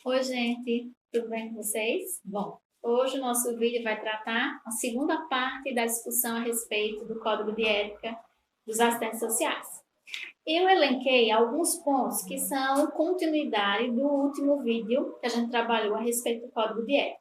Oi, gente, tudo bem com vocês? Bom, hoje o nosso vídeo vai tratar a segunda parte da discussão a respeito do Código de Ética dos Assistentes Sociais. Eu elenquei alguns pontos que são continuidade do último vídeo que a gente trabalhou a respeito do Código de Ética.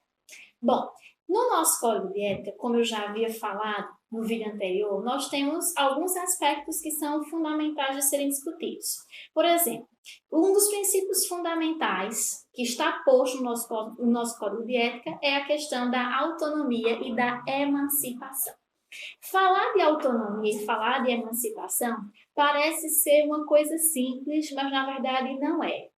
Bom, no nosso Código de Ética, como eu já havia falado no vídeo anterior, nós temos alguns aspectos que são fundamentais de serem discutidos. Por exemplo, um dos princípios fundamentais que está posto no nosso Código de Ética é a questão da autonomia e da emancipação. Falar de autonomia e falar de emancipação parece ser uma coisa simples, mas na verdade não é.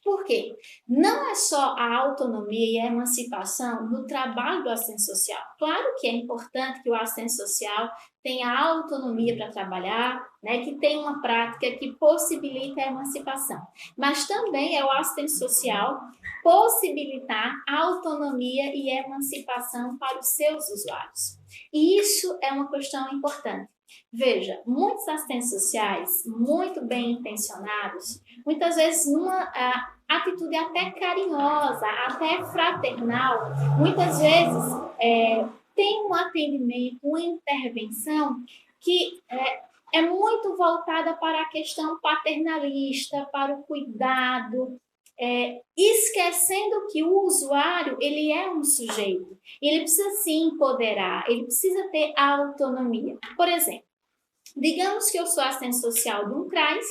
Por quê? Não é só a autonomia e a emancipação no trabalho do assistente social. Claro que é importante que o assistente social tenha autonomia para trabalhar, né, que tenha uma prática que possibilite a emancipação. Mas também é o assistente social possibilitar autonomia e emancipação para os seus usuários. E isso é uma questão importante. Veja, muitos assistentes sociais, muito bem intencionados, muitas vezes numa atitude até carinhosa, até fraternal, muitas vezes tem um atendimento, uma intervenção que é muito voltada para a questão paternalista, para o cuidado, esquecendo que o usuário ele é um sujeito, ele precisa se empoderar, ele precisa ter autonomia. Por exemplo, digamos que eu sou assistente social de um CRAS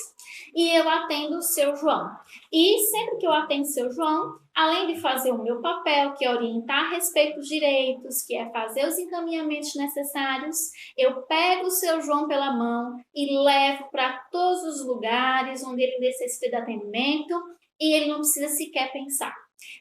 e eu atendo o seu João. E sempre que eu atendo o seu João, além de fazer o meu papel, que é orientar a respeito dos direitos, que é fazer os encaminhamentos necessários, eu pego o seu João pela mão e levo para todos os lugares onde ele necessita de atendimento e ele não precisa sequer pensar.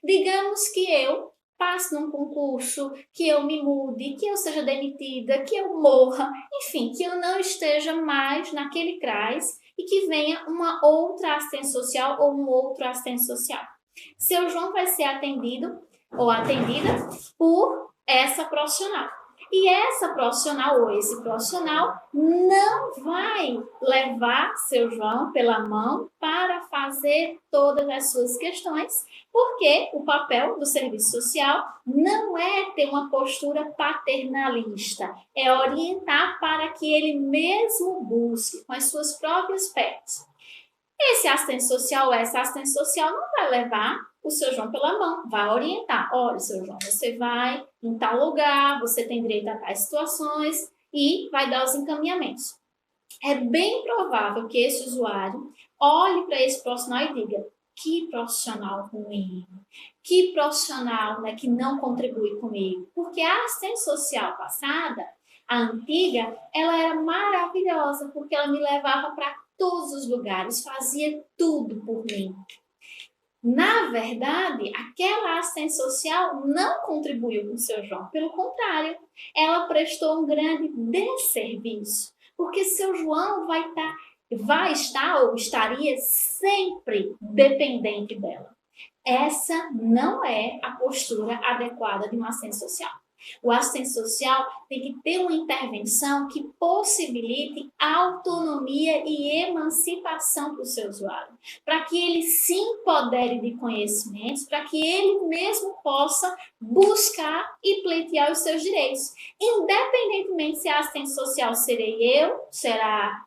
Digamos que eu passe num concurso, que eu me mude, que eu seja demitida, que eu morra, enfim, que eu não esteja mais naquele CRAS e que venha uma outra assistente social ou um outro assistente social. Seu João vai ser atendido ou atendida por essa profissional. E essa profissional ou esse profissional não vai levar seu João pela mão para fazer todas as suas questões, porque o papel do serviço social não é ter uma postura paternalista, é orientar para que ele mesmo busque com as suas próprias pernas. Esse assistente social, essa assistente social não vai levar o seu João pela mão, vai orientar. Olha, seu João, você vai em tal lugar, você tem direito a tais situações e vai dar os encaminhamentos. É bem provável que esse usuário olhe para esse profissional e diga: que profissional ruim, que profissional, né, que não contribui comigo. Porque a assistente social passada, a antiga, ela era maravilhosa, porque ela me levava para todos os lugares, fazia tudo por mim. Na verdade, aquela assistente social não contribuiu com o seu João. Pelo contrário, ela prestou um grande desserviço, porque seu João vai estar ou estaria sempre dependente dela. Essa não é a postura adequada de um assistente social. O assistente social tem que ter uma intervenção que possibilite autonomia e emancipação para o seu usuário, para que ele se empodere de conhecimentos, para que ele mesmo possa buscar e pleitear os seus direitos, independentemente se a assistente social serei eu, será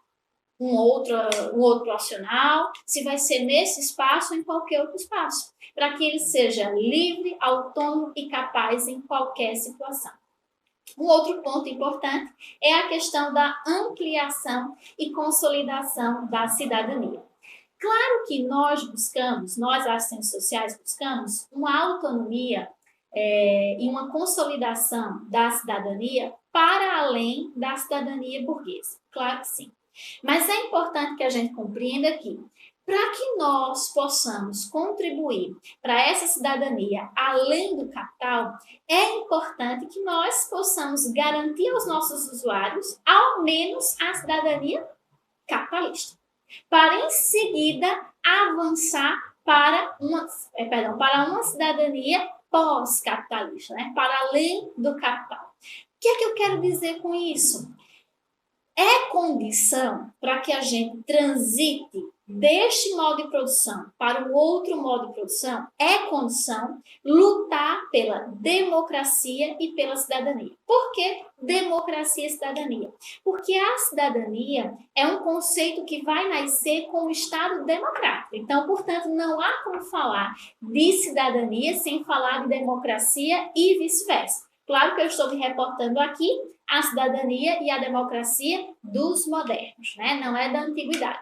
um outro profissional, se vai ser nesse espaço ou em qualquer outro espaço, para que ele seja livre, autônomo e capaz em qualquer situação. Um outro ponto importante é a questão da ampliação e consolidação da cidadania. Claro que nós assistentes sociais, buscamos uma autonomia e uma consolidação da cidadania para além da cidadania burguesa. Claro que sim. Mas é importante que a gente compreenda que, para que nós possamos contribuir para essa cidadania além do capital, é importante que nós possamos garantir aos nossos usuários, ao menos, a cidadania capitalista, para em seguida avançar para uma cidadania pós-capitalista, né? Para além do capital. O que é que eu quero dizer com isso? É condição para que a gente transite deste modo de produção para o outro modo de produção é condição lutar pela democracia e pela cidadania. Por que democracia e cidadania? Porque a cidadania é um conceito que vai nascer com o Estado democrático. Então, portanto, não há como falar de cidadania sem falar de democracia e vice-versa. Claro que eu estou me reportando aqui à cidadania e à democracia dos modernos, né? Não é da antiguidade.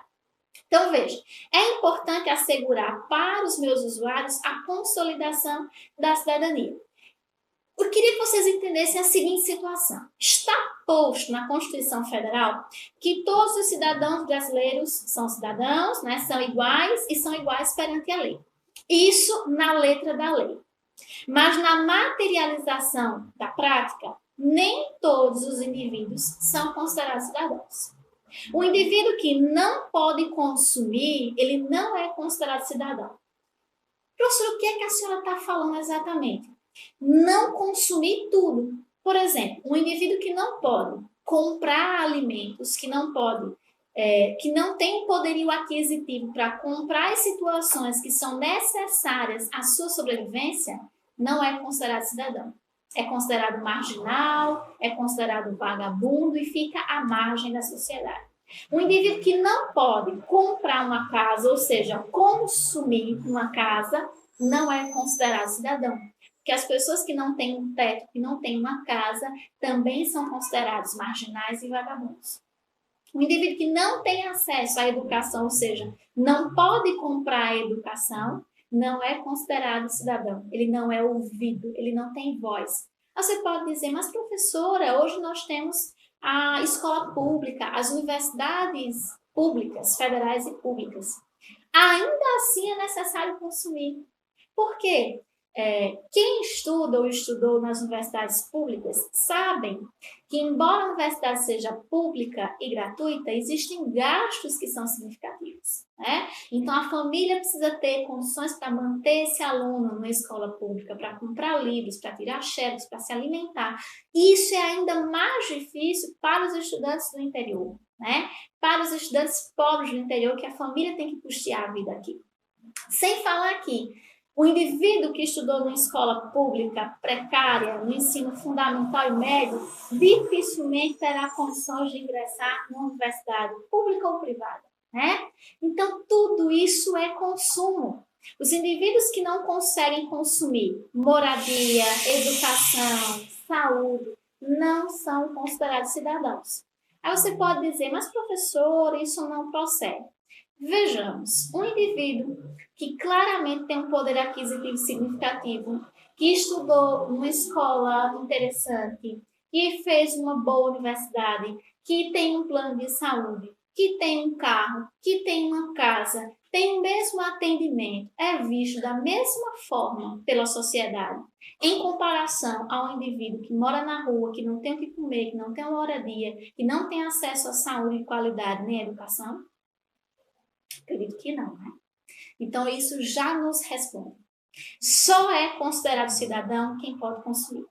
Então, veja, é importante assegurar para os meus usuários a consolidação da cidadania. Eu queria que vocês entendessem a seguinte situação. Está posto na Constituição Federal que todos os cidadãos brasileiros são cidadãos, né, são iguais e são iguais perante a lei. Isso na letra da lei. Mas na materialização da prática, nem todos os indivíduos são considerados cidadãos. O indivíduo que não pode consumir, ele não é considerado cidadão. Professor, o que é que a senhora está falando exatamente? Não consumir tudo. Por exemplo, um indivíduo que não pode comprar alimentos, que não pode, que não tem poderio aquisitivo para comprar as situações que são necessárias à sua sobrevivência, não é considerado cidadão. É considerado marginal, é considerado vagabundo e fica à margem da sociedade. Um indivíduo que não pode comprar uma casa, ou seja, consumir uma casa, não é considerado cidadão. Porque as pessoas que não têm um teto, que não têm uma casa, também são considerados marginais e vagabundos. Um indivíduo que não tem acesso à educação, ou seja, não pode comprar a educação, não é considerado cidadão, ele não é ouvido, ele não tem voz. Você pode dizer, mas professora, hoje nós temos a escola pública, as universidades públicas, federais e públicas. Ainda assim é necessário consumir. Por quê? Quem estuda ou estudou nas universidades públicas sabem que, embora a universidade seja pública e gratuita, existem gastos que são significativos, né? Então, a família precisa ter condições para manter esse aluno numa escola pública, para comprar livros, para tirar xerox, para se alimentar. Isso é ainda mais difícil para os estudantes do interior, né? Para os estudantes pobres do interior, que a família tem que custear a vida aqui. Sem falar aqui, o indivíduo que estudou numa escola pública precária, no ensino fundamental e médio, dificilmente terá condições de ingressar numa universidade pública ou privada, né? Então, tudo isso é consumo. Os indivíduos que não conseguem consumir moradia, educação, saúde, não são considerados cidadãos. Aí você pode dizer, mas professor, isso não procede. Vejamos, um indivíduo que claramente tem um poder aquisitivo significativo, que estudou numa escola interessante, que fez uma boa universidade, que tem um plano de saúde, que tem um carro, que tem uma casa, tem o mesmo atendimento, é visto da mesma forma pela sociedade, em comparação ao indivíduo que mora na rua, que não tem o que comer, que não tem uma moradia, que não tem acesso à saúde de qualidade nem à educação? Acredito que não, né? Então, isso já nos responde. Só é considerado cidadão quem pode consumir.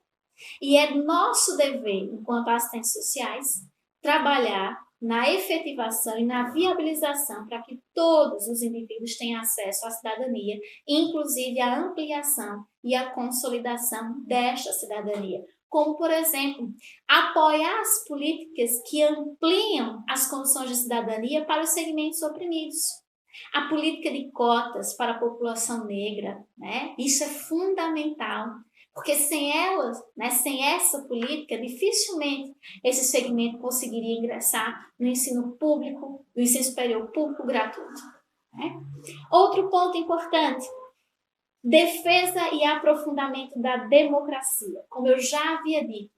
E é nosso dever, enquanto assistentes sociais, trabalhar na efetivação e na viabilização para que todos os indivíduos tenham acesso à cidadania, inclusive a ampliação e a consolidação desta cidadania. Como, por exemplo, apoiar as políticas que ampliam as condições de cidadania para os segmentos oprimidos. A política de cotas para a população negra, né? Isso é fundamental, porque sem elas, né, sem essa política, dificilmente esse segmento conseguiria ingressar no ensino público, no ensino superior público gratuito, né? Outro ponto importante, defesa e aprofundamento da democracia. Como eu já havia dito,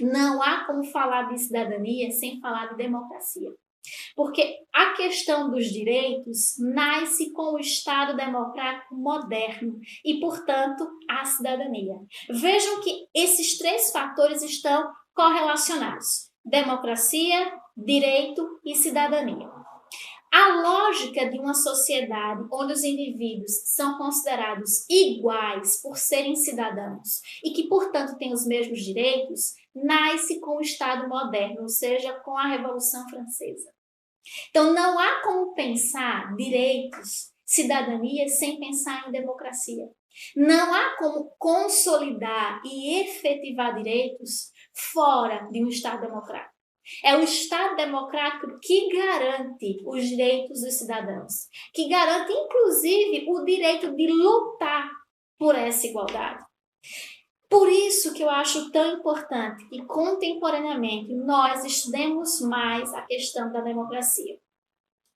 não há como falar de cidadania sem falar de democracia. Porque a questão dos direitos nasce com o Estado democrático moderno e, portanto, a cidadania. Vejam que esses três fatores estão correlacionados: democracia, direito e cidadania. A lógica de uma sociedade onde os indivíduos são considerados iguais por serem cidadãos e que, portanto, têm os mesmos direitos, nasce com o Estado moderno, ou seja, com a Revolução Francesa. Então, não há como pensar direitos, cidadania, sem pensar em democracia. Não há como consolidar e efetivar direitos fora de um Estado democrático. É o Estado democrático que garante os direitos dos cidadãos, que garante, inclusive, o direito de lutar por essa igualdade. Por isso que eu acho tão importante que, contemporaneamente, nós estudemos mais a questão da democracia.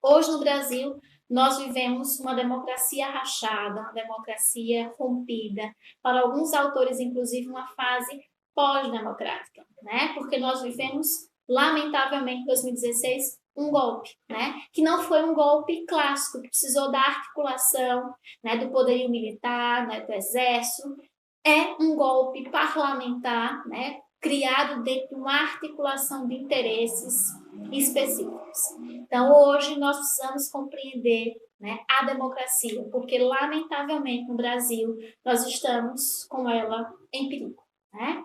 Hoje, no Brasil, nós vivemos uma democracia rachada, uma democracia rompida. Para alguns autores, inclusive, uma fase pós-democrática, né? Porque nós vivemos, lamentavelmente, em 2016, um golpe, né? Que não foi um golpe clássico, que precisou da articulação, né, do poderio militar, né, do exército. É um golpe parlamentar, né, criado dentro de uma articulação de interesses específicos. Então, hoje, nós precisamos compreender, né, a democracia, porque, lamentavelmente, no Brasil, nós estamos com ela em perigo. Né?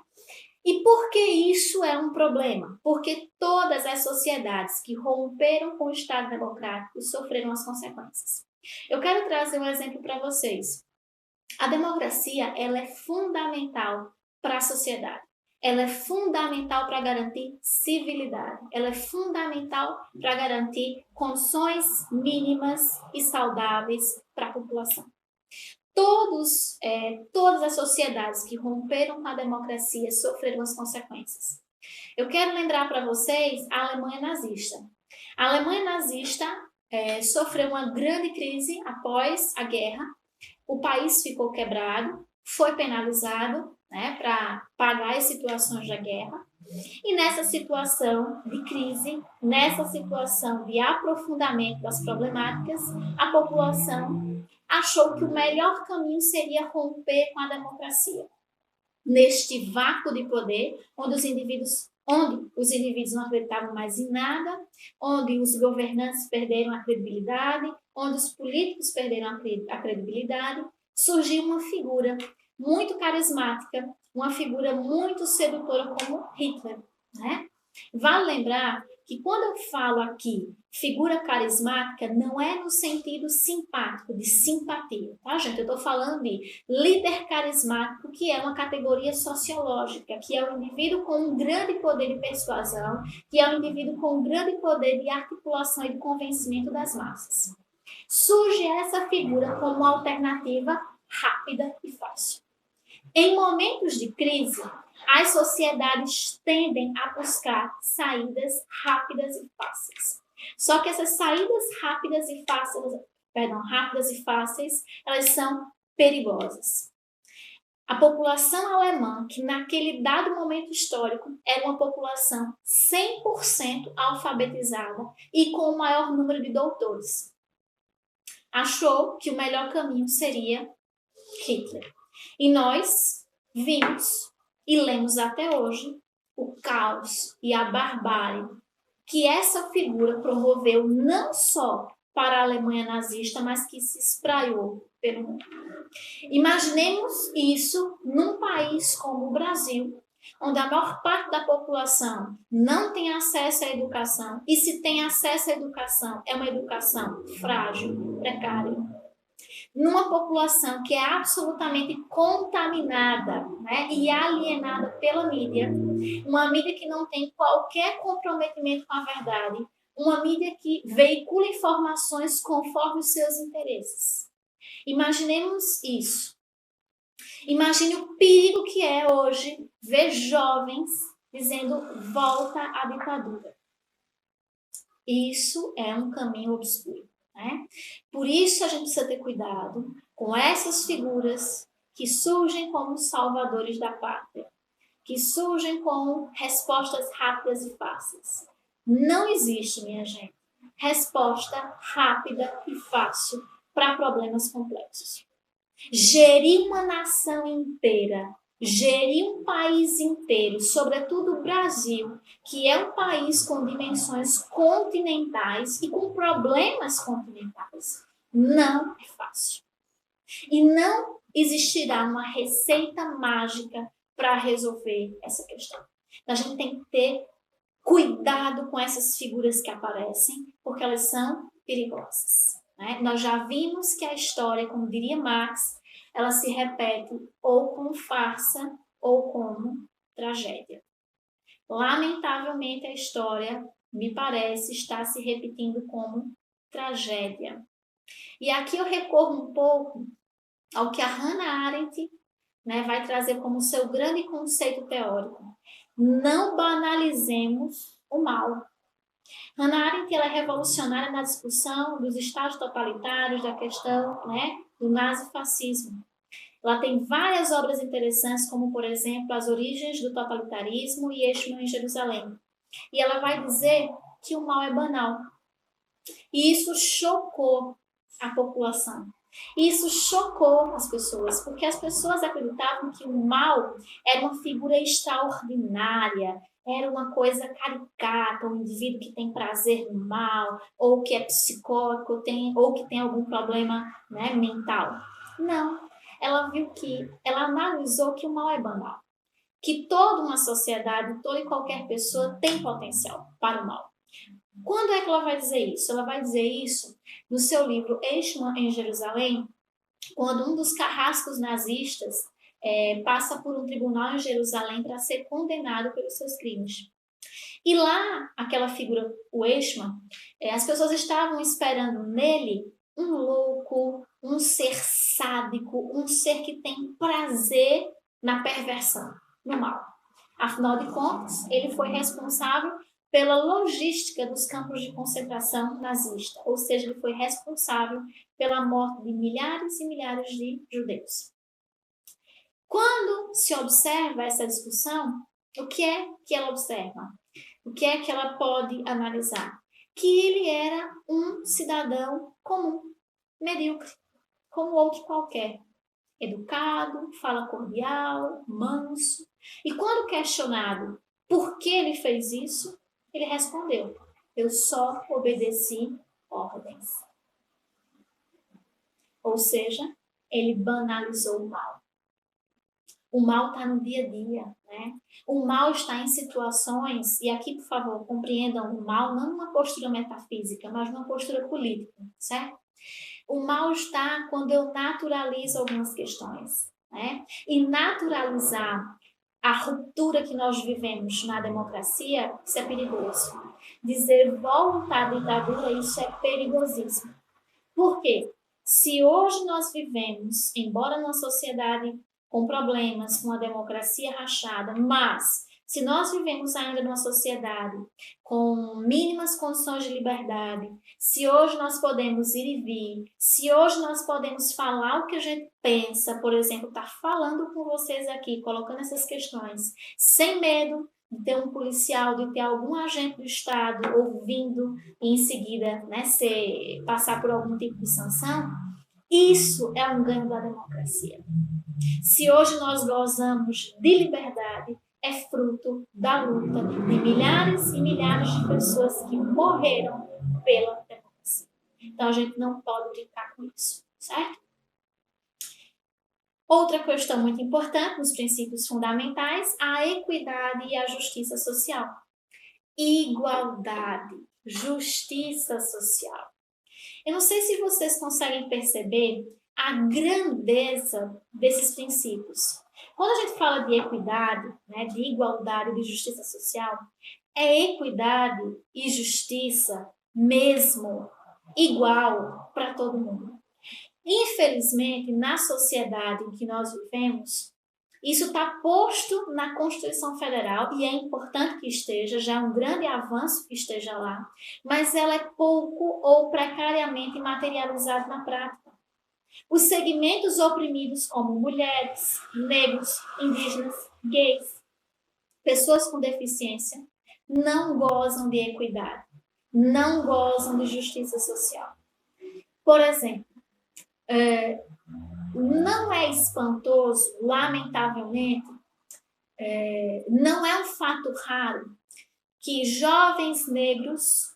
E por que isso é um problema? Porque todas as sociedades que romperam com o Estado democrático sofreram as consequências. Eu quero trazer um exemplo para vocês. A democracia, ela é fundamental para a sociedade. Ela é fundamental para garantir civilidade. Ela é fundamental para garantir condições mínimas e saudáveis para a população. Todas as sociedades que romperam com a democracia sofreram as consequências. Eu quero lembrar para vocês a Alemanha nazista. A Alemanha nazista sofreu uma grande crise após a guerra. O país ficou quebrado, foi penalizado, né, para pagar as situações da guerra. E nessa situação de crise, nessa situação de aprofundamento das problemáticas, a população achou que o melhor caminho seria romper com a democracia. Neste vácuo de poder, onde os indivíduos não acreditavam mais em nada, onde os governantes perderam a credibilidade, onde os políticos perderam a credibilidade, surgiu uma figura muito carismática, uma figura muito sedutora como Hitler. Né? Vale lembrar que quando eu falo aqui figura carismática, não é no sentido simpático, de simpatia, tá, gente? Eu estou falando de líder carismático, que é uma categoria sociológica, que é um indivíduo com um grande poder de persuasão, que é um indivíduo com um grande poder de articulação e de convencimento das massas. Surge essa figura como uma alternativa rápida e fácil. Em momentos de crise, as sociedades tendem a buscar saídas rápidas e fáceis. Só que essas saídas rápidas e fáceis, elas são perigosas. A população alemã, que naquele dado momento histórico era uma população 100% alfabetizada e com o maior número de doutores, achou que o melhor caminho seria Hitler. E nós vimos e lemos até hoje o caos e a barbárie que essa figura promoveu não só para a Alemanha nazista, mas que se espraiou pelo mundo. Imaginemos isso num país como o Brasil, onde a maior parte da população não tem acesso à educação, e se tem acesso à educação, é uma educação frágil, precária. Numa população que é absolutamente contaminada, né, e alienada pela mídia, uma mídia que não tem qualquer comprometimento com a verdade, uma mídia que veicula informações conforme os seus interesses. Imaginemos isso. Imagine o perigo que é hoje ver jovens dizendo volta à ditadura. Isso é um caminho obscuro. Né? Por isso a gente precisa ter cuidado com essas figuras que surgem como salvadores da pátria, que surgem com respostas rápidas e fáceis. Não existe, minha gente, resposta rápida e fácil para problemas complexos. Gerir uma nação inteira, gerir um país inteiro, sobretudo o Brasil, que é um país com dimensões continentais e com problemas continentais, não é fácil. E não existirá uma receita mágica para resolver essa questão. Então, a gente tem que ter Cuidado com essas figuras que aparecem, porque elas são perigosas, né? Nós já vimos que a história, como diria Marx, ela se repete ou como farsa ou como tragédia. Lamentavelmente, a história, me parece, está se repetindo como tragédia. E aqui eu recorro um pouco ao que a Hannah Arendt, né, vai trazer como seu grande conceito teórico. Não banalizemos o mal. Hannah Arendt, ela é revolucionária na discussão dos estados totalitários, da questão, né, do nazifascismo. Ela tem várias obras interessantes, como, por exemplo, As Origens do Totalitarismo e Eichmann em Jerusalém. E ela vai dizer que o mal é banal. E isso chocou a população. Isso chocou as pessoas, porque as pessoas acreditavam que o mal era uma figura extraordinária, era uma coisa caricata, um indivíduo que tem prazer no mal, ou que é psicótico, ou que tem algum problema, né, mental. Não, ela analisou que o mal é banal, que toda uma sociedade, toda e qualquer pessoa tem potencial para o mal. Quando é que ela vai dizer isso? Ela vai dizer isso no seu livro Eichmann em Jerusalém, quando um dos carrascos nazistas passa por um tribunal em Jerusalém para ser condenado pelos seus crimes. E lá, aquela figura, o Eichmann, as pessoas estavam esperando nele um louco, um ser sádico, um ser que tem prazer na perversão, no mal. Afinal de contas, ele foi responsável pela logística dos campos de concentração nazista, ou seja, ele foi responsável pela morte de milhares e milhares de judeus. Quando se observa essa discussão, o que é que ela observa? O que é que ela pode analisar? Que ele era um cidadão comum, medíocre, como outro qualquer. Educado, fala cordial, manso. E quando questionado por que ele fez isso, ele respondeu: eu só obedeci ordens. Ou seja, ele banalizou o mal. O mal está no dia a dia, né? O mal está em situações, e aqui, por favor, compreendam o mal não numa postura metafísica, mas numa postura política, certo? O mal está quando eu naturalizo algumas questões, né? E naturalizar a ruptura que nós vivemos na democracia, isso é perigoso. Dizer volta à ditadura, isso é perigosíssimo. Por quê? Se hoje nós vivemos, embora numa sociedade com problemas, com a democracia rachada, mas se nós vivemos ainda numa sociedade com mínimas condições de liberdade, se hoje nós podemos ir e vir, se hoje nós podemos falar o que a gente pensa, por exemplo, estar falando com vocês aqui, colocando essas questões, sem medo de ter um policial, de ter algum agente do Estado ouvindo e em seguida, né, passar por algum tipo de sanção, isso é um ganho da democracia. Se hoje nós gozamos de liberdade, é fruto da luta de milhares e milhares de pessoas que morreram pela democracia. Então a gente não pode brincar com isso, certo? Outra questão muito importante nos princípios fundamentais, a equidade e a justiça social. Igualdade, justiça social. Eu não sei se vocês conseguem perceber a grandeza desses princípios. Quando a gente fala de equidade, né, de igualdade, de justiça social, é equidade e justiça mesmo igual para todo mundo. Infelizmente, na sociedade em que nós vivemos, isso está posto na Constituição Federal e é importante que esteja, já é um grande avanço que esteja lá, mas ela é pouco ou precariamente materializada na prática. Os segmentos oprimidos como mulheres, negros, indígenas, gays, pessoas com deficiência, não gozam de equidade, não gozam de justiça social. Por exemplo, não é espantoso, lamentavelmente, não é um fato raro que jovens negros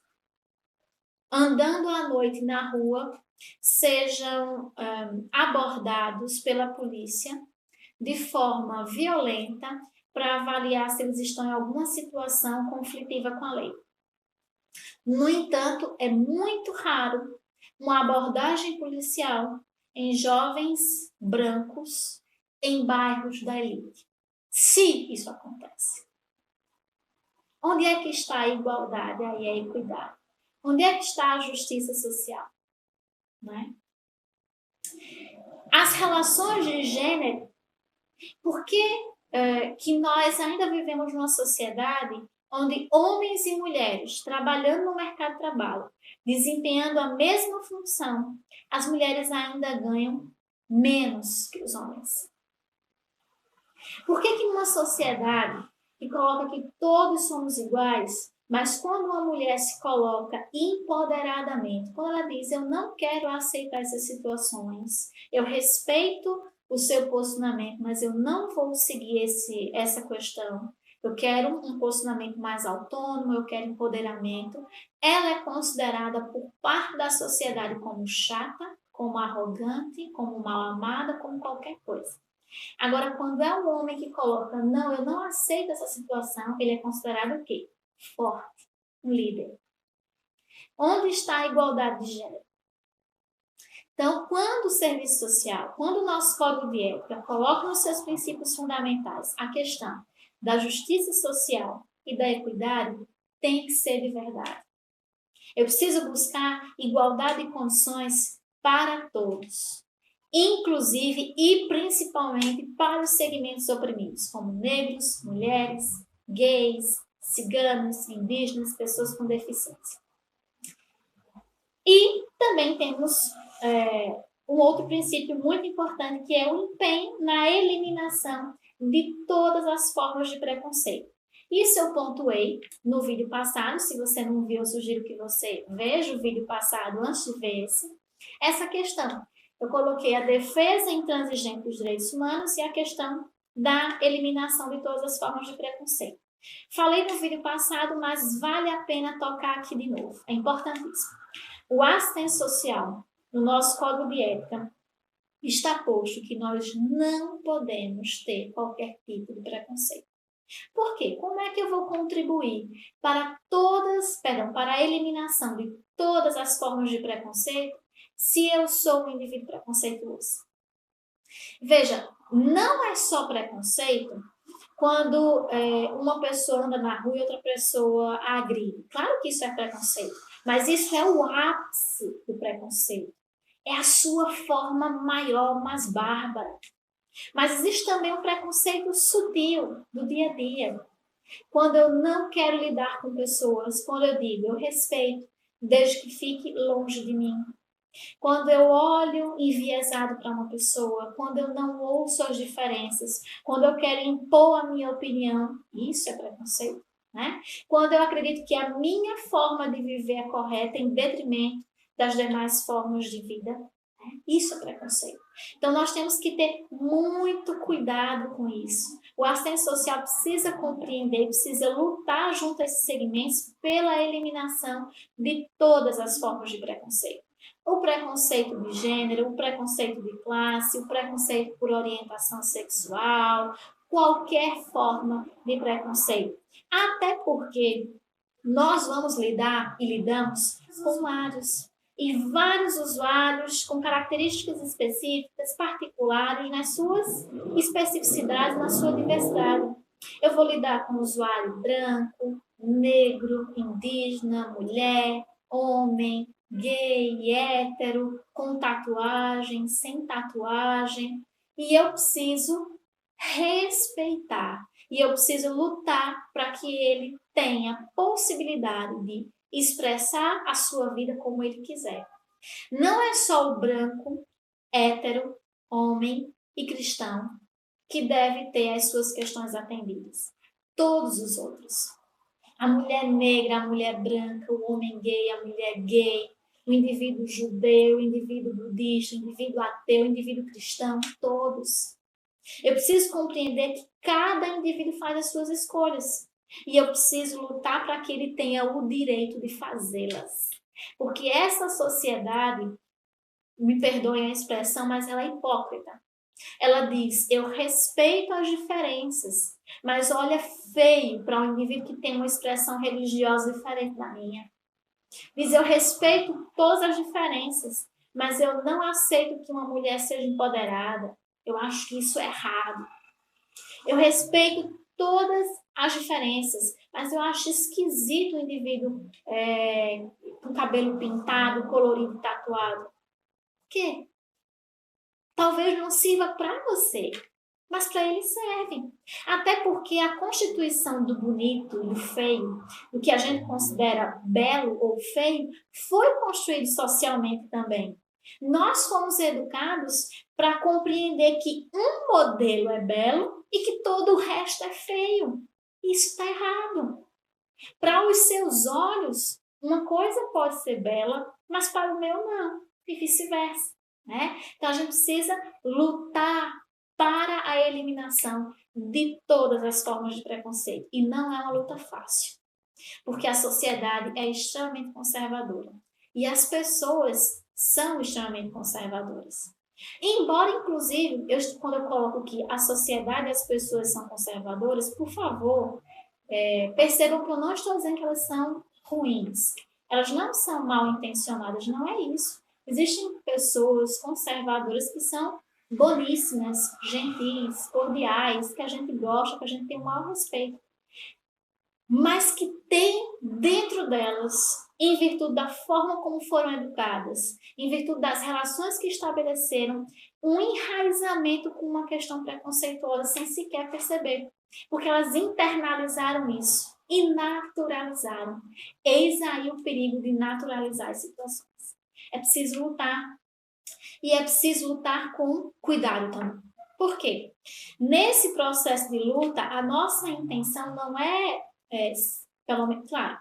andando à noite na rua sejam abordados pela polícia de forma violenta para avaliar se eles estão em alguma situação conflitiva com a lei. No entanto, é muito raro uma abordagem policial em jovens brancos em bairros da elite. Se isso acontece. Onde é que está a igualdade e a equidade? Onde é que está a justiça social? Né? As relações de gênero, por que que nós ainda vivemos numa sociedade onde homens e mulheres trabalhando no mercado de trabalho, desempenhando a mesma função, as mulheres ainda ganham menos que os homens? Por que numa sociedade que coloca que todos somos iguais, mas quando uma mulher se coloca empoderadamente, quando ela diz, eu não quero aceitar essas situações, eu respeito o seu posicionamento, mas eu não vou seguir essa questão, eu quero um posicionamento mais autônomo, eu quero empoderamento, ela é considerada por parte da sociedade como chata, como arrogante, como mal amada, como qualquer coisa. Agora, quando é um homem que coloca, não, eu não aceito essa situação, ele é considerado o quê? Forte, um líder. Onde está a igualdade de gênero? Então, quando o serviço social, quando o nosso código de ética coloca nos seus princípios fundamentais a questão da justiça social e da equidade, tem que ser de verdade. Eu preciso buscar igualdade de condições para todos, inclusive e principalmente para os segmentos oprimidos, como negros, mulheres, gays, ciganos, indígenas, pessoas com deficiência. E também temos um outro princípio muito importante, que é o empenho na eliminação de todas as formas de preconceito. Isso eu pontuei no vídeo passado. Se você não viu, eu sugiro que você veja o vídeo passado antes de ver essa questão. Eu coloquei a defesa intransigente dos direitos humanos e a questão da eliminação de todas as formas de preconceito. Falei no vídeo passado, mas vale a pena tocar aqui de novo. É importantíssimo. O assistente social, no nosso código de ética, está posto que nós não podemos ter qualquer tipo de preconceito. Por quê? Como é que eu vou contribuir para a eliminação de todas as formas de preconceito se eu sou um indivíduo preconceituoso? Veja, não é só preconceito quando uma pessoa anda na rua e outra pessoa a agride. Claro que isso é preconceito, mas isso é o ápice do preconceito. É a sua forma maior, mais bárbara. Mas existe também um preconceito sutil do dia a dia. Quando eu não quero lidar com pessoas, quando eu digo, eu respeito, desde que fique longe de mim. Quando eu olho enviesado para uma pessoa, quando eu não ouço as diferenças, quando eu quero impor a minha opinião, isso é preconceito, né? Quando eu acredito que a minha forma de viver é correta em detrimento das demais formas de vida, isso é preconceito. Então, nós temos que ter muito cuidado com isso. O assistente social precisa compreender, precisa lutar junto a esses segmentos pela eliminação de todas as formas de preconceito. O preconceito de gênero, o preconceito de classe, o preconceito por orientação sexual, qualquer forma de preconceito. Até porque nós vamos lidar e lidamos com vários usuários com características específicas, particulares, nas suas especificidades, na sua diversidade. Eu vou lidar com usuário branco, negro, indígena, mulher, homem, gay, hétero, com tatuagem, sem tatuagem. E eu preciso respeitar. E eu preciso lutar para que ele tenha possibilidade de expressar a sua vida como ele quiser. Não é só o branco, hétero, homem e cristão que deve ter as suas questões atendidas. Todos os outros. A mulher negra, a mulher branca, o homem gay, a mulher gay, o indivíduo judeu, o indivíduo budista, o indivíduo ateu, o indivíduo cristão, todos. Eu preciso compreender que cada indivíduo faz as suas escolhas. E eu preciso lutar para que ele tenha o direito de fazê-las. Porque essa sociedade, me perdoem a expressão, mas ela é hipócrita. Ela diz, eu respeito as diferenças, mas olha feio para um indivíduo que tem uma expressão religiosa diferente da minha. Diz, eu respeito todas as diferenças, mas eu não aceito que uma mulher seja empoderada. Eu acho que isso é errado. Eu respeito todas as diferenças, mas eu acho esquisito o indivíduo com cabelo pintado, colorido, tatuado. Por quê? Talvez não sirva para você, mas para ele serve. Até porque a constituição do bonito e do feio, do que a gente considera belo ou feio, foi construído socialmente também. Nós fomos educados para compreender que um modelo é belo e que todo o resto é feio. Isso está errado. Para os seus olhos, uma coisa pode ser bela, mas para o meu não, e vice-versa. Né? Então a gente precisa lutar para a eliminação de todas as formas de preconceito. E não é uma luta fácil, porque a sociedade é extremamente conservadora. E as pessoas são extremamente conservadoras. Embora, inclusive, quando eu coloco que a sociedade e as pessoas são conservadoras, por favor, percebam que eu não estou dizendo que elas são ruins. Elas não são mal intencionadas, não é isso. Existem pessoas conservadoras que são boníssimas, gentis, cordiais, que a gente gosta, que a gente tem o maior respeito, mas que tem dentro delas, em virtude da forma como foram educadas, em virtude das relações que estabeleceram, um enraizamento com uma questão preconceituosa sem sequer perceber, porque elas internalizaram isso e naturalizaram. Eis aí o perigo de naturalizar as situações. É preciso lutar. E é preciso lutar com cuidado também. Por quê? Nesse processo de luta, a nossa intenção não pelo menos, claro,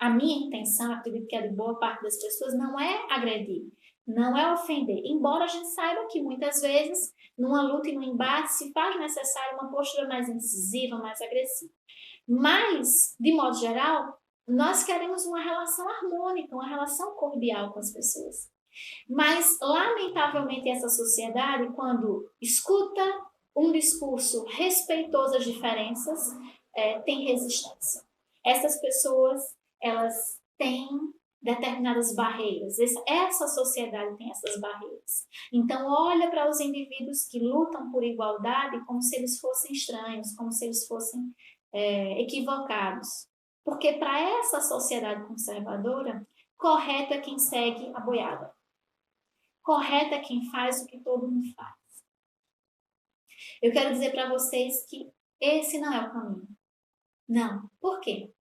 a minha intenção, acredito que a de boa parte das pessoas, não é agredir, não é ofender. Embora a gente saiba que muitas vezes, numa luta e num embate, se faz necessário uma postura mais incisiva, mais agressiva. Mas, de modo geral, nós queremos uma relação harmônica, uma relação cordial com as pessoas. Mas, lamentavelmente, essa sociedade, quando escuta um discurso respeitoso às diferenças, tem resistência. Essas pessoas, elas têm determinadas barreiras. Essa sociedade tem essas barreiras. Então, olha para os indivíduos que lutam por igualdade como se eles fossem estranhos, como se eles fossem equivocados. Porque para essa sociedade conservadora, correto é quem segue a boiada. Correto é quem faz o que todo mundo faz. Eu quero dizer para vocês que esse não é o caminho. Não. Por quê?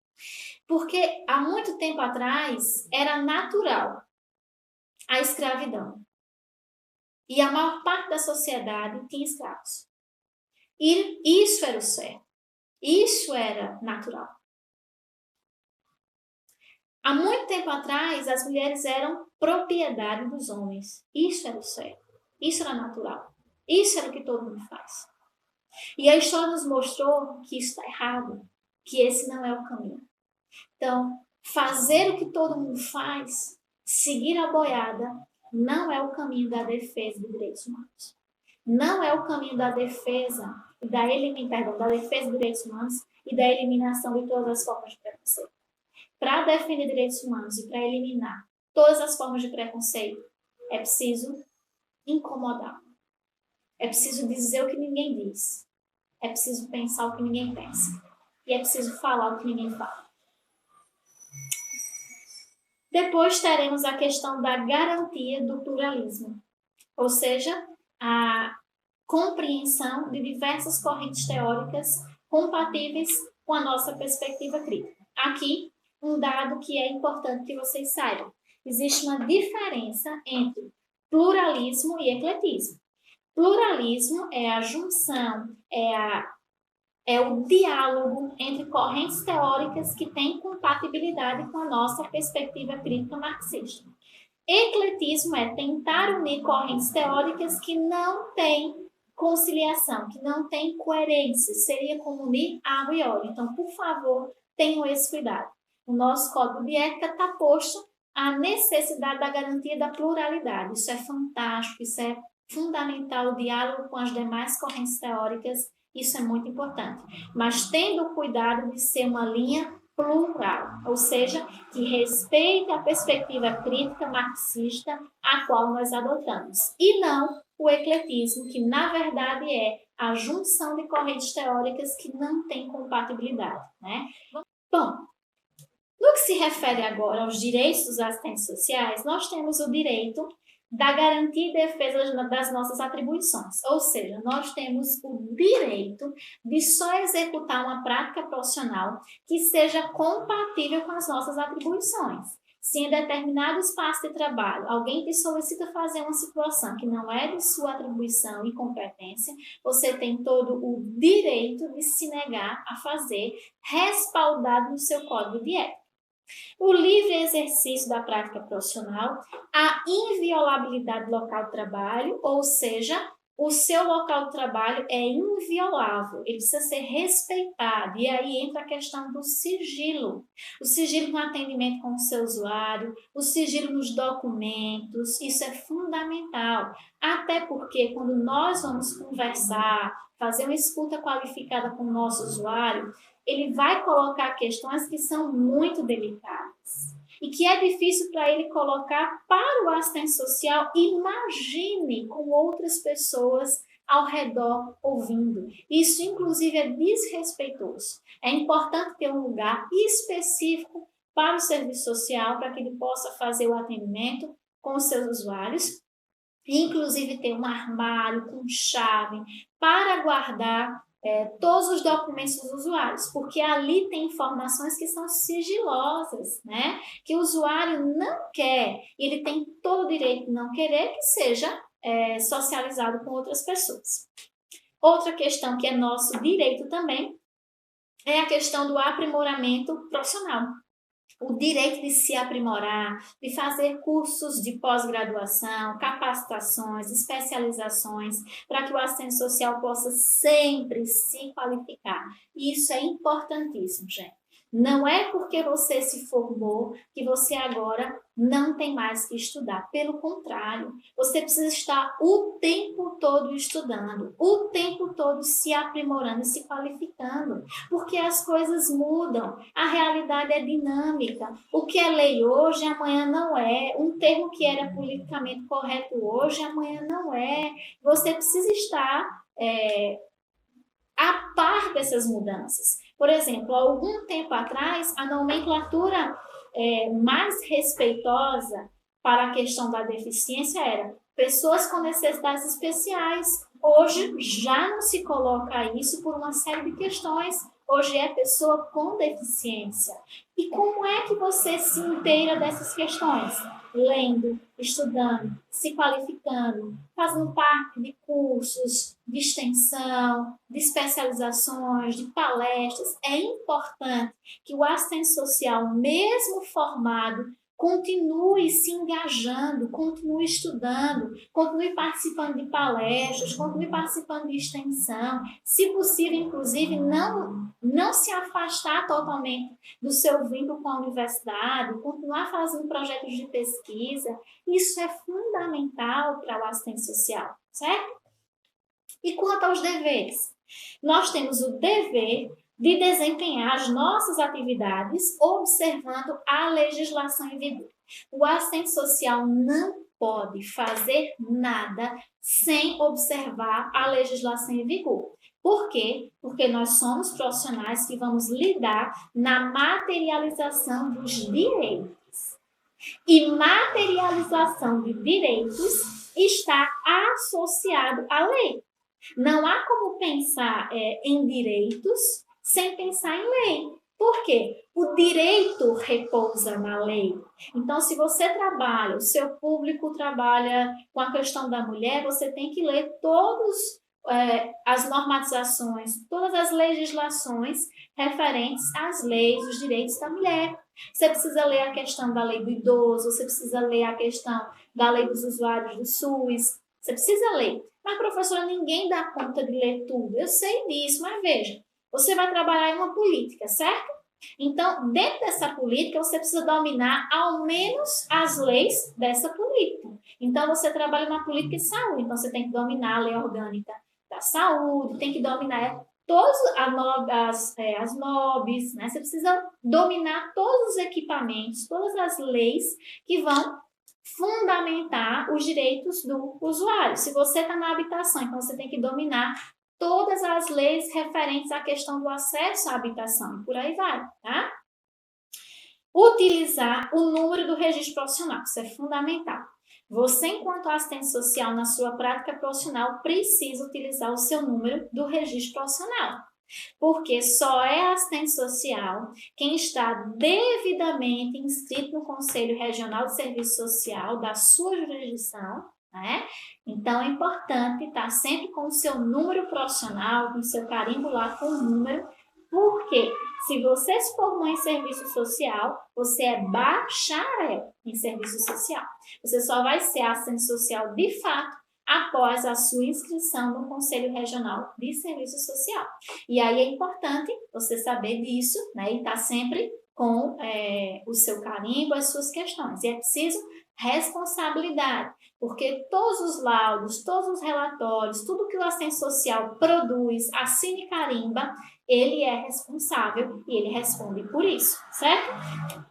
Porque há muito tempo atrás era natural a escravidão. E a maior parte da sociedade tinha escravos. E isso era o certo. Isso era natural. Há muito tempo atrás, as mulheres eram propriedade dos homens. Isso era o certo. Isso era natural. Isso era o que todo mundo faz. E a história nos mostrou que isso está errado, que esse não é o caminho. Então, fazer o que todo mundo faz, seguir a boiada, não é o caminho da defesa dos direitos humanos. Não é o caminho da defesa da defesa dos direitos humanos e da eliminação de todas as formas de preconceito. Para defender direitos humanos e para eliminar todas as formas de preconceito, é preciso incomodar. É preciso dizer o que ninguém diz. É preciso pensar o que ninguém pensa. E é preciso falar o que ninguém fala. Depois teremos a questão da garantia do pluralismo, ou seja, a compreensão de diversas correntes teóricas compatíveis com a nossa perspectiva crítica. Aqui, um dado que é importante que vocês saibam. Existe uma diferença entre pluralismo e ecletismo. Pluralismo é a junção, é o diálogo entre correntes teóricas que têm compatibilidade com a nossa perspectiva crítica marxista. Ecletismo é tentar unir correntes teóricas que não têm conciliação, que não têm coerência. Seria como unir água e óleo. Então, por favor, tenham esse cuidado. No nosso código de ética está posto a necessidade da garantia da pluralidade. Isso é fantástico, isso é fundamental, o diálogo com as demais correntes teóricas Isso é muito importante. Mas tendo o cuidado de ser uma linha plural, ou seja, que respeite a perspectiva crítica marxista a qual nós adotamos, e não o ecletismo, que na verdade é a junção de correntes teóricas que não têm compatibilidade, né? Bom, no que se refere agora aos direitos dos assistentes sociais, nós temos o direito da garantia e defesa das nossas atribuições, ou seja, nós temos o direito de só executar uma prática profissional que seja compatível com as nossas atribuições. Se em determinado espaço de trabalho alguém te solicita fazer uma situação que não é de sua atribuição e competência, você tem todo o direito de se negar a fazer, respaldado no seu código de ética. O livre exercício da prática profissional, a inviolabilidade do local de trabalho, ou seja, o seu local de trabalho é inviolável, ele precisa ser respeitado. E aí entra a questão do sigilo. O sigilo no atendimento com o seu usuário, o sigilo nos documentos, isso é fundamental. Até porque quando nós vamos conversar, fazer uma escuta qualificada com o nosso usuário, ele vai colocar questões que são muito delicadas e que é difícil para ele colocar para o assistente social. Imagine com outras pessoas ao redor ouvindo. Isso, inclusive, é desrespeitoso. É importante ter um lugar específico para o serviço social, para que ele possa fazer o atendimento com os seus usuários, inclusive ter um armário com chave para guardar todos os documentos dos usuários, porque ali tem informações que são sigilosas, né? Que o usuário não quer, e ele tem todo o direito de não querer que seja socializado com outras pessoas. Outra questão que é nosso direito também é a questão do aprimoramento profissional. O direito de se aprimorar, de fazer cursos de pós-graduação, capacitações, especializações, para que o assistente social possa sempre se qualificar. Isso é importantíssimo, gente. Não é porque você se formou que você agora não tem mais que estudar. Pelo contrário, você precisa estar o tempo todo estudando, o tempo todo se aprimorando, se qualificando, porque as coisas mudam, a realidade é dinâmica. O que é lei hoje, amanhã não é. Um termo que era politicamente correto hoje, amanhã não é. Você precisa estar a par dessas mudanças. Por exemplo, há algum tempo atrás, a nomenclatura mais respeitosa para a questão da deficiência era pessoas com necessidades especiais. Hoje já não se coloca isso por uma série de questões. Hoje é pessoa com deficiência. E como é que você se inteira dessas questões? Lendo, estudando, se qualificando, fazendo parte de cursos de extensão, de especializações, de palestras. É importante que o assistente social, mesmo formado, continue se engajando, continue estudando, continue participando de palestras, continue participando de extensão, se possível, inclusive, não se afastar totalmente do seu vínculo com a universidade, continuar fazendo projetos de pesquisa. Isso é fundamental para o assistente social, certo? E quanto aos deveres? Nós temos o dever de desempenhar as nossas atividades observando a legislação em vigor. O assistente social não pode fazer nada sem observar a legislação em vigor. Por quê? Porque nós somos profissionais que vamos lidar na materialização dos direitos. E materialização de direitos está associado à lei. Não há como pensar em direitos sem pensar em lei. Por quê? O direito repousa na lei. Então, se você trabalha, o seu público trabalha com a questão da mulher, você tem que ler todas as normatizações, todas as legislações referentes às leis, os direitos da mulher. Você precisa ler a questão da lei do idoso, você precisa ler a questão da lei dos usuários do SUS, você precisa ler. Mas, professora, ninguém dá conta de ler tudo. Eu sei disso, mas veja, você vai trabalhar em uma política, certo? Então, dentro dessa política, você precisa dominar ao menos as leis dessa política. Então, você trabalha na política de saúde, então você tem que dominar a lei orgânica da saúde, tem que dominar todos as NOBs, né? Você precisa dominar todos os equipamentos, todas as leis que vão fundamentar os direitos do usuário. Se você está na habitação, então você tem que dominar todas as leis referentes à questão do acesso à habitação, e por aí vai, tá? Utilizar o número do registro profissional, isso é fundamental. Você, enquanto assistente social, na sua prática profissional, precisa utilizar o seu número do registro profissional. Porque só é assistente social quem está devidamente inscrito no Conselho Regional de Serviço Social da sua jurisdição, né? Então, é importante estar sempre com o seu número profissional, com o seu carimbo lá com o número, porque se você se formou em serviço social, você é bacharel em serviço social. Você só vai ser assistente social de fato após a sua inscrição no Conselho Regional de Serviço Social. E aí é importante você saber disso, né? E estar sempre com o seu carimbo, as suas questões. E é preciso responsabilidade, porque todos os laudos, todos os relatórios, tudo que o assistente social produz, assina e carimba, ele é responsável e ele responde por isso, certo?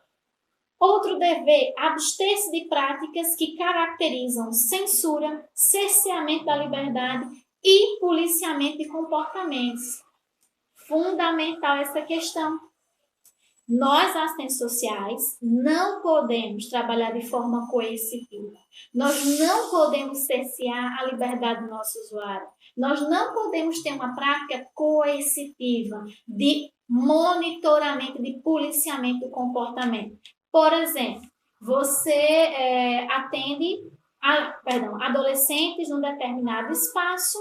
Outro dever, abster-se de práticas que caracterizam censura, cerceamento da liberdade e policiamento de comportamentos. Fundamental essa questão. Nós, assistentes sociais, não podemos trabalhar de forma coercitiva. Nós não podemos cercear a liberdade do nosso usuário. Nós não podemos ter uma prática coercitiva de monitoramento, de policiamento do comportamento. Por exemplo, você atende adolescentes num determinado espaço,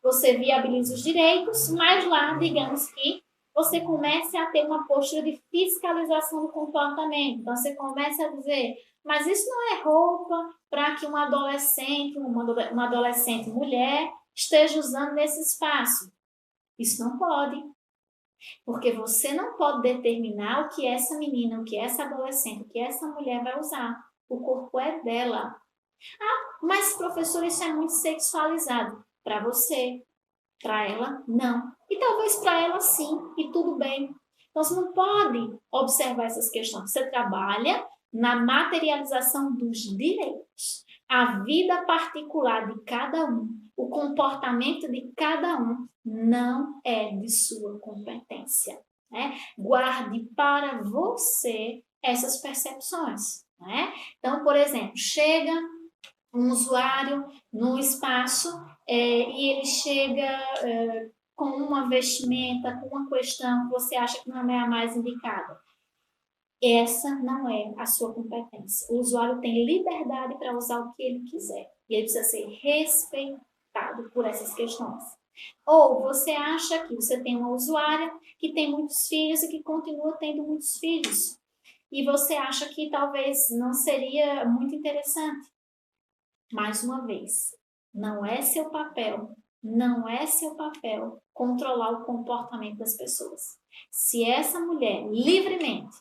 você viabiliza os direitos, mas lá, digamos que você comece a ter uma postura de fiscalização do comportamento. Então, você começa a dizer, mas isso não é roupa para que um adolescente, uma adolescente mulher, esteja usando nesse espaço. Isso não pode. Porque você não pode determinar o que essa menina, o que essa adolescente, o que essa mulher vai usar. O corpo é dela. Ah, mas professor, isso é muito sexualizado. Para você, para ela, não. E talvez para ela sim, e tudo bem. Então você não pode observar essas questões. Você trabalha na materialização dos direitos. A vida particular de cada um, o comportamento de cada um não é de sua competência, né? Guarde para você essas percepções, né? Então, por exemplo, chega um usuário no espaço e ele chega com uma vestimenta, com uma questão que você acha que não é a mais indicada. Essa não é a sua competência. O usuário tem liberdade para usar o que ele quiser. E ele precisa ser respeitado por essas questões. Ou você acha que você tem uma usuária que tem muitos filhos e que continua tendo muitos filhos. E você acha que talvez não seria muito interessante. Mais uma vez, não é seu papel controlar o comportamento das pessoas. Se essa mulher livremente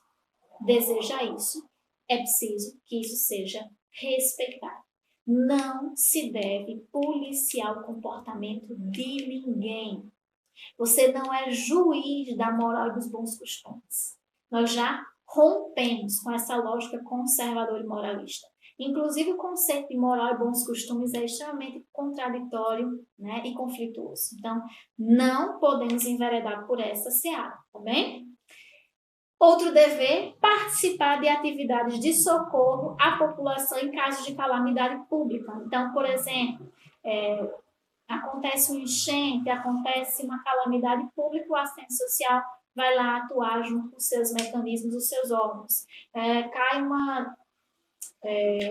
deseja isso, é preciso que isso seja respeitado. Não se deve policiar o comportamento de ninguém. Você não é juiz da moral e dos bons costumes. Nós já rompemos com essa lógica conservadora e moralista. Inclusive, o conceito de moral e bons costumes é extremamente contraditório, né, e conflituoso. Então, não podemos enveredar por essa seara, tá bem? Outro dever, participar de atividades de socorro à população em casos de calamidade pública. Então, por exemplo, acontece um enchente, acontece uma calamidade pública, o assistente social vai lá atuar junto com os seus mecanismos, os seus órgãos. Cai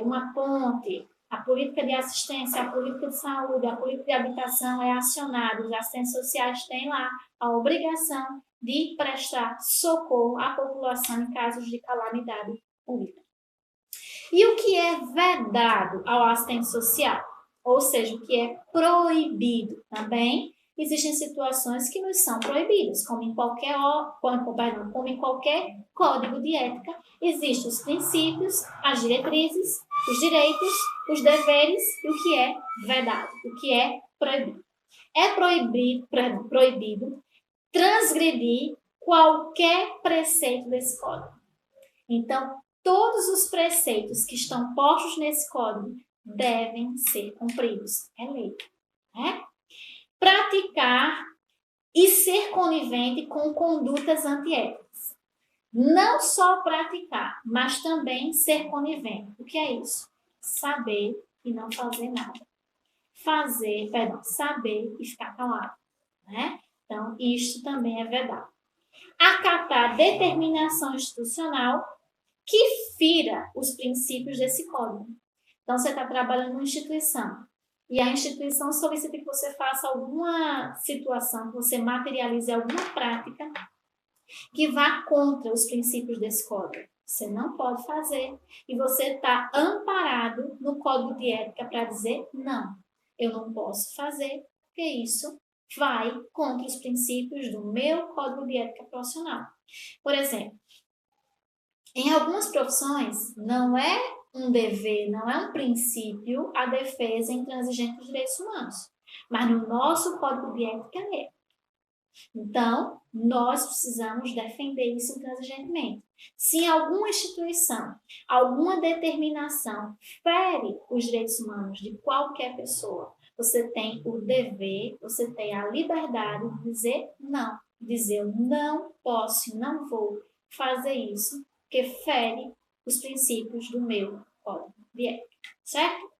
uma ponte, a política de assistência, a política de saúde, a política de habitação é acionada. Os assistentes sociais têm lá a obrigação de prestar socorro à população em casos de calamidade pública. E o que é vedado ao assistente social? Ou seja, o que é proibido também? Existem situações que nos são proibidas, como em qualquer código de ética, existem os princípios, as diretrizes, os direitos, os deveres e o que é vedado, o que é proibido. é proibido transgredir qualquer preceito desse código. Então, todos os preceitos que estão postos nesse código devem ser cumpridos. É lei. Né? Praticar e ser conivente com condutas antiéticas. Não só praticar, mas também ser conivente. O que é isso? Saber e não fazer nada. Saber e ficar calado. Né? Então, isto também é vedado. Acatar determinação institucional que fira os princípios desse código. Então, você está trabalhando numa instituição e a instituição solicita que você faça alguma situação, que você materialize alguma prática que vá contra os princípios desse código. Você não pode fazer e você está amparado no código de ética para dizer não, eu não posso fazer, porque isso vai contra os princípios do meu código de ética profissional. Por exemplo, em algumas profissões, não é um dever, não é um princípio a defesa intransigente dos direitos humanos. Mas no nosso código de ética é. Então, nós precisamos defender isso intransigentemente. Se em alguma instituição, alguma determinação fere os direitos humanos de qualquer pessoa, você tem o dever, você tem a liberdade de dizer não. Dizer eu não posso, não vou fazer isso, porque fere os princípios do meu código de ética, certo?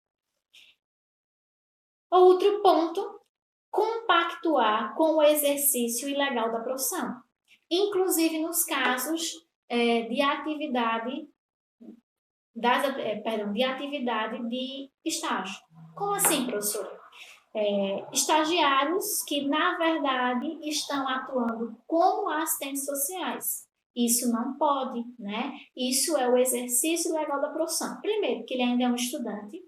Outro ponto, compactuar com o exercício ilegal da profissão, inclusive nos casos de atividade de estágio. Como assim, professora? Estagiários que, na verdade, estão atuando como assistentes sociais. Isso não pode, né? Isso é o exercício legal da profissão. Primeiro, que ele ainda é um estudante,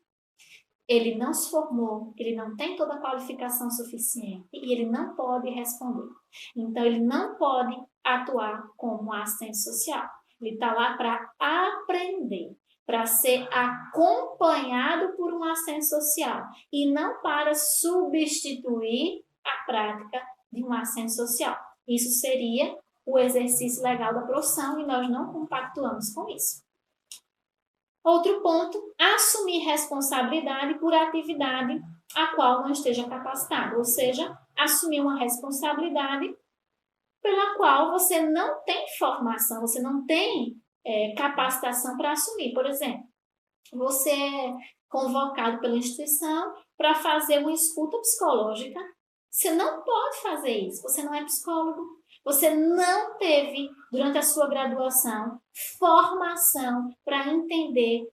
ele não se formou, ele não tem toda a qualificação suficiente e ele não pode responder. Então, ele não pode atuar como assistente social. Ele está lá para aprender, para ser acompanhado por um assistente social e não para substituir a prática de um assistente social. Isso seria o exercício legal da profissão e nós não compactuamos com isso. Outro ponto, assumir responsabilidade por atividade a qual não esteja capacitado, ou seja, assumir uma responsabilidade pela qual você não tem formação, você não tem capacitação para assumir. Por exemplo, você é convocado pela instituição para fazer uma escuta psicológica. Você não pode fazer isso, você não é psicólogo. Você não teve, durante a sua graduação, formação para entender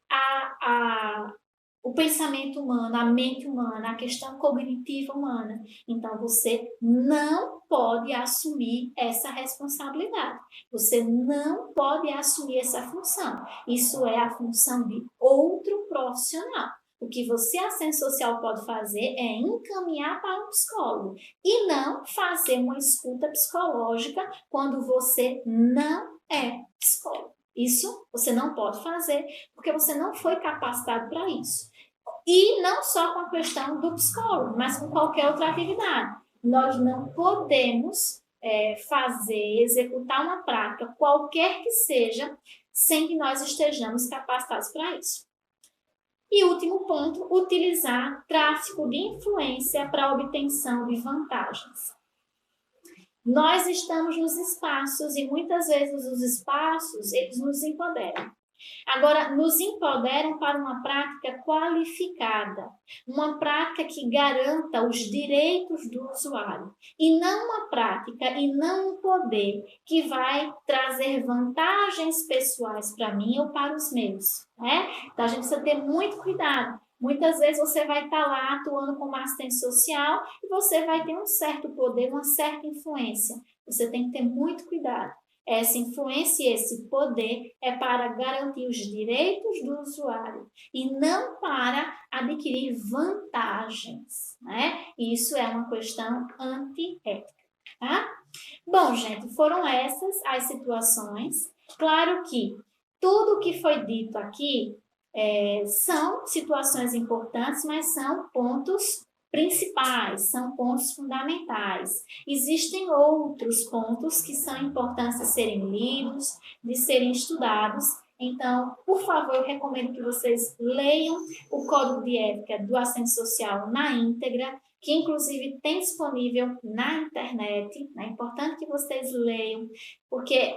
o pensamento humano, a mente humana, a questão cognitiva humana. Então, você não pode assumir essa responsabilidade. Você não pode assumir essa função. Isso é a função de outro profissional. O que você, assistente social, pode fazer é encaminhar para um psicólogo e não fazer uma escuta psicológica quando você não é psicólogo. Isso você não pode fazer porque você não foi capacitado para isso. E não só com a questão do psicólogo, mas com qualquer outra atividade. Nós não podemos executar uma prática, qualquer que seja, sem que nós estejamos capacitados para isso. E último ponto, utilizar tráfico de influência para a obtenção de vantagens. Nós estamos nos espaços e muitas vezes os espaços, eles nos empoderam. Agora, nos empoderam para uma prática qualificada, uma prática que garanta os direitos do usuário, e não uma prática e não um poder que vai trazer vantagens pessoais para mim ou para os meus, né? Então, a gente precisa ter muito cuidado. Muitas vezes você vai estar lá atuando como assistente social e você vai ter um certo poder, uma certa influência. Você tem que ter muito cuidado. Essa influência e esse poder é para garantir os direitos do usuário e não para adquirir vantagens, né? Isso é uma questão antiética, tá? Bom, gente, foram essas as situações. Claro que tudo o que foi dito aqui são situações importantes, mas são pontos principais, são pontos fundamentais. Existem outros pontos que são importantes de serem lidos, de serem estudados. Então, por favor, eu recomendo que vocês leiam o Código de Ética do Assistente Social na íntegra, que inclusive tem disponível na internet. É importante que vocês leiam, porque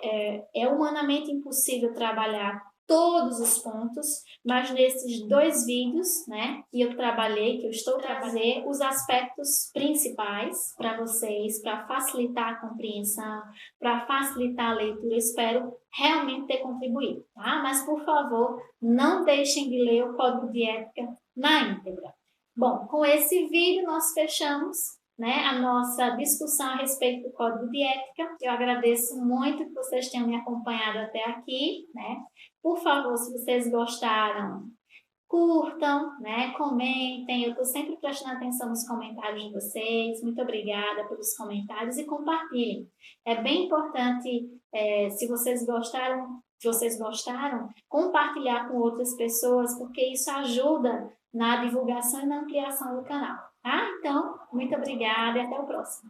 é humanamente impossível trabalhar todos os pontos, mas nesses 2 vídeos, né, que eu trabalhei, que eu estou trazendo os aspectos principais para vocês, para facilitar a compreensão, para facilitar a leitura. Eu espero realmente ter contribuído, tá? Mas, por favor, não deixem de ler o Código de Ética na íntegra. Bom, com esse vídeo nós fechamos, né, a nossa discussão a respeito do Código de Ética. Eu agradeço muito que vocês tenham me acompanhado até aqui, né? Por favor, se vocês gostaram, curtam, né? Comentem. Eu estou sempre prestando atenção nos comentários de vocês. Muito obrigada pelos comentários e compartilhem. É bem importante, se vocês gostaram, compartilhar com outras pessoas, porque isso ajuda na divulgação e na ampliação do canal, tá? Então, muito obrigada e até o próximo.